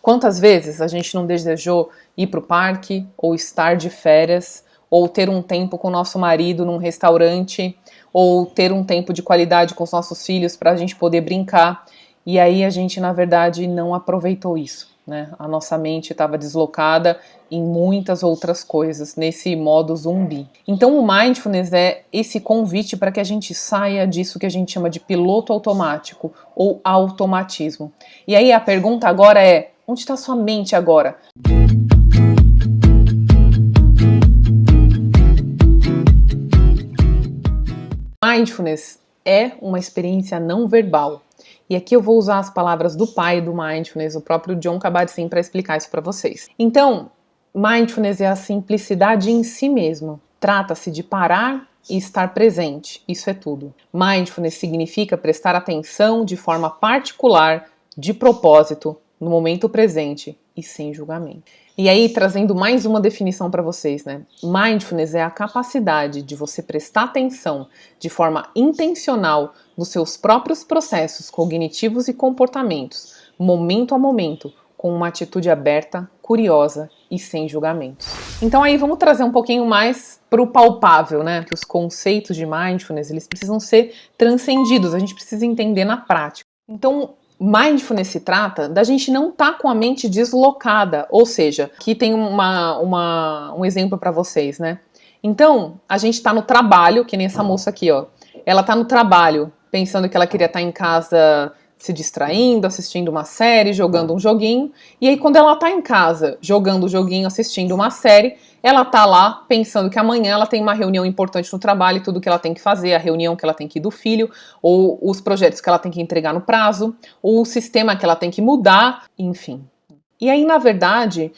Quantas vezes a gente não desejou ir para o parque, ou estar de férias, ou ter um tempo com o nosso marido num restaurante, ou ter um tempo de qualidade com os nossos filhos para a gente poder brincar, e aí a gente, na verdade, não aproveitou isso, né? A nossa mente estava deslocada em muitas outras coisas, nesse modo zumbi. Então o mindfulness é esse convite para que a gente saia disso que a gente chama de piloto automático, ou automatismo. E aí a pergunta agora é, onde está sua mente agora? Mindfulness é uma experiência não verbal. E aqui eu vou usar as palavras do pai do Mindfulness, o próprio Jon Kabat-Zinn, para explicar isso para vocês. Então, Mindfulness é a simplicidade em si mesmo. Trata-se de parar e estar presente. Isso é tudo. Mindfulness significa prestar atenção de forma particular, de propósito, no momento presente e sem julgamento. E aí, trazendo mais uma definição para vocês, né? Mindfulness é a capacidade de você prestar atenção de forma intencional nos seus próprios processos cognitivos e comportamentos, momento a momento, com uma atitude aberta, curiosa e sem julgamentos. Então aí vamos trazer um pouquinho mais para o palpável, né? Que os conceitos de Mindfulness, eles precisam ser transcendidos, a gente precisa entender na prática. Então, Mindfulness se trata da gente não estar com a mente deslocada, ou seja, aqui tem um exemplo para vocês, né? Então, a gente está no trabalho, que nem essa moça aqui, ó. Ela está no trabalho, pensando que ela queria estar em casa se distraindo, assistindo uma série, jogando um joguinho. E aí, quando ela está em casa, jogando o joguinho, assistindo uma série, ela tá lá pensando que amanhã ela tem uma reunião importante no trabalho, tudo que ela tem que fazer, a reunião que ela tem que ir do filho, ou os projetos que ela tem que entregar no prazo, ou o sistema que ela tem que mudar, enfim. E aí, na verdade,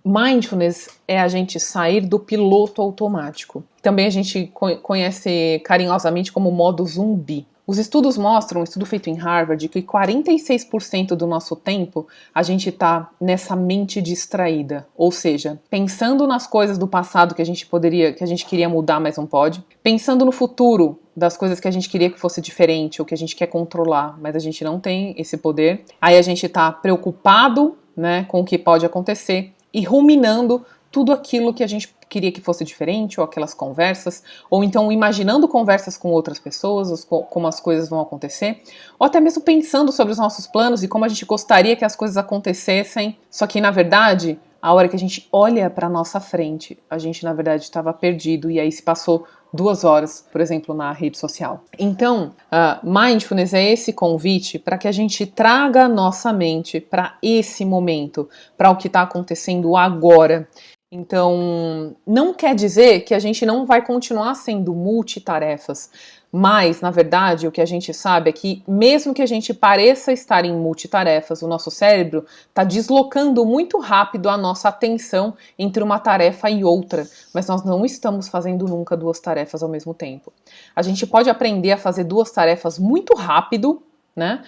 mindfulness é a gente sair do piloto automático. Também a gente conhece carinhosamente como modo zumbi. Os estudos mostram, um estudo feito em Harvard, que 46% do nosso tempo a gente está nessa mente distraída, ou seja, pensando nas coisas do passado que a gente queria mudar, mas não pode, pensando no futuro, das coisas que a gente queria que fosse diferente, ou que a gente quer controlar, mas a gente não tem esse poder. Aí a gente está preocupado, né, com o que pode acontecer e ruminando tudo aquilo que a gente queria que fosse diferente, ou aquelas conversas, ou então imaginando conversas com outras pessoas, como as coisas vão acontecer, ou até mesmo pensando sobre os nossos planos e como a gente gostaria que as coisas acontecessem, só que na verdade, a hora que a gente olha para nossa frente, a gente na verdade estava perdido e aí se passou 2 horas, por exemplo, na rede social. Então, Mindfulness é esse convite para que a gente traga a nossa mente para esse momento, para o que está acontecendo agora. Então, não quer dizer que a gente não vai continuar sendo multitarefas, mas, na verdade, o que a gente sabe é que, mesmo que a gente pareça estar em multitarefas, o nosso cérebro está deslocando muito rápido a nossa atenção entre uma tarefa e outra, mas nós não estamos fazendo nunca 2 tarefas ao mesmo tempo. A gente pode aprender a fazer 2 tarefas muito rápido, né,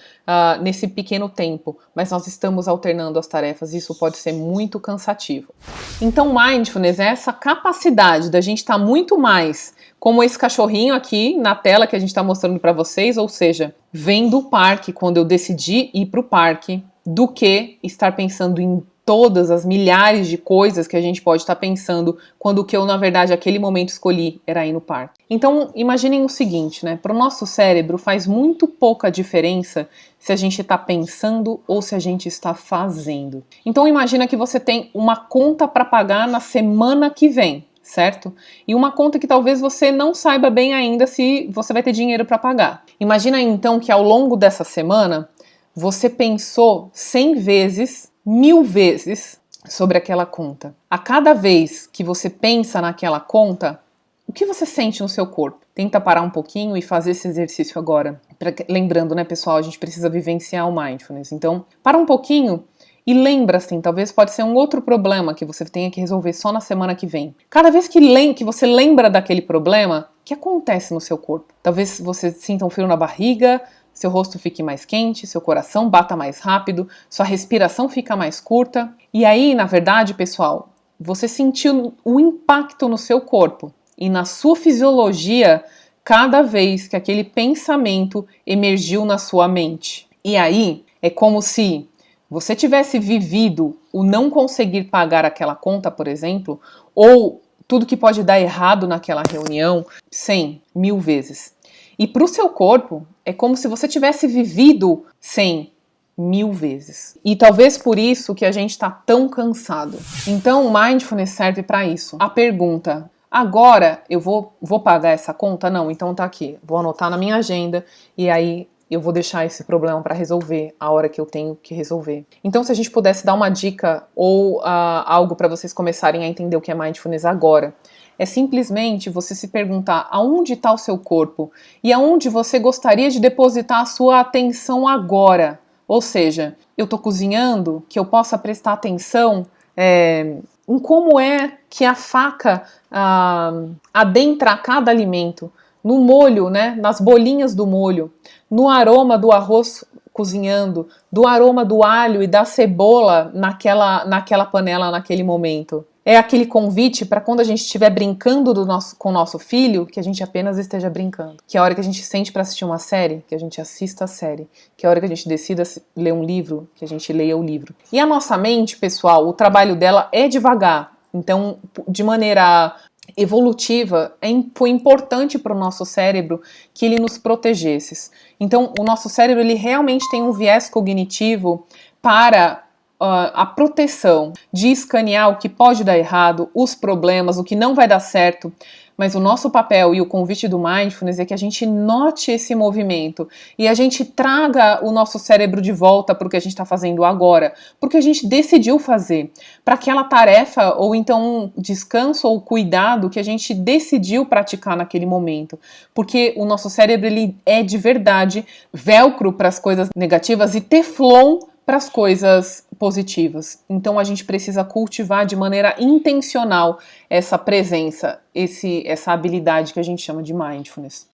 nesse pequeno tempo, mas nós estamos alternando as tarefas e isso pode ser muito cansativo. Então Mindfulness é essa capacidade da gente estar muito mais como esse cachorrinho aqui na tela que a gente está mostrando para vocês, ou seja, vendo o parque quando eu decidi ir para o parque, do que estar pensando em todas as milhares de coisas que a gente pode estar pensando quando o que eu, na verdade, naquele momento escolhi era ir no parque. Então, imaginem o seguinte, né? Para o nosso cérebro faz muito pouca diferença se a gente está pensando ou se a gente está fazendo. Então, imagina que você tem uma conta para pagar na semana que vem, certo? E uma conta que talvez você não saiba bem ainda se você vai ter dinheiro para pagar. Imagina então que ao longo dessa semana você pensou 100 vezes, 1000 vezes sobre aquela conta. A cada vez que você pensa naquela conta, o que você sente no seu corpo? Tenta parar um pouquinho e fazer esse exercício agora. Lembrando, né, pessoal, a gente precisa vivenciar o Mindfulness. Então, para um pouquinho e lembra, assim, talvez pode ser um outro problema que você tenha que resolver só na semana que vem. Cada vez que você lembra daquele problema, o que acontece no seu corpo? Talvez você sinta um frio na barriga, seu rosto fique mais quente, seu coração bata mais rápido, sua respiração fica mais curta. E aí, na verdade, pessoal, você sentiu o impacto no seu corpo e na sua fisiologia cada vez que aquele pensamento emergiu na sua mente. E aí, é como se você tivesse vivido o não conseguir pagar aquela conta, por exemplo, ou tudo que pode dar errado naquela reunião, 100, 1000 vezes. E para o seu corpo, é como se você tivesse vivido 100, 1000 vezes. E talvez por isso que a gente está tão cansado. Então, o Mindfulness serve para isso. A pergunta: agora eu vou pagar essa conta? Não, então tá aqui. Vou anotar na minha agenda e aí eu vou deixar esse problema para resolver a hora que eu tenho que resolver. Então, se a gente pudesse dar uma dica ou algo para vocês começarem a entender o que é Mindfulness agora, é simplesmente você se perguntar aonde está o seu corpo e aonde você gostaria de depositar a sua atenção agora. Ou seja, eu estou cozinhando, que eu possa prestar atenção em como é que a faca adentra cada alimento, no molho, né, nas bolinhas do molho, no aroma do arroz cozinhando, do aroma do alho e da cebola naquela panela naquele momento. É aquele convite para quando a gente estiver brincando com o nosso filho, que a gente apenas esteja brincando. Que é a hora que a gente sente para assistir uma série, que a gente assista a série. Que é a hora que a gente decida ler um livro, que a gente leia o livro. E a nossa mente, pessoal, o trabalho dela é devagar. Então, de maneira evolutiva, foi importante para o nosso cérebro que ele nos protegesse. Então, o nosso cérebro ele realmente tem um viés cognitivo para a proteção, de escanear o que pode dar errado, os problemas, o que não vai dar certo. Mas o nosso papel e o convite do Mindfulness é que a gente note esse movimento e a gente traga o nosso cérebro de volta para o que a gente está fazendo agora, porque a gente decidiu fazer, para aquela tarefa ou então descanso ou cuidado que a gente decidiu praticar naquele momento, porque o nosso cérebro ele é de verdade velcro para as coisas negativas e teflon para as coisas positivas. Então a gente precisa cultivar de maneira intencional essa presença, essa habilidade que a gente chama de mindfulness.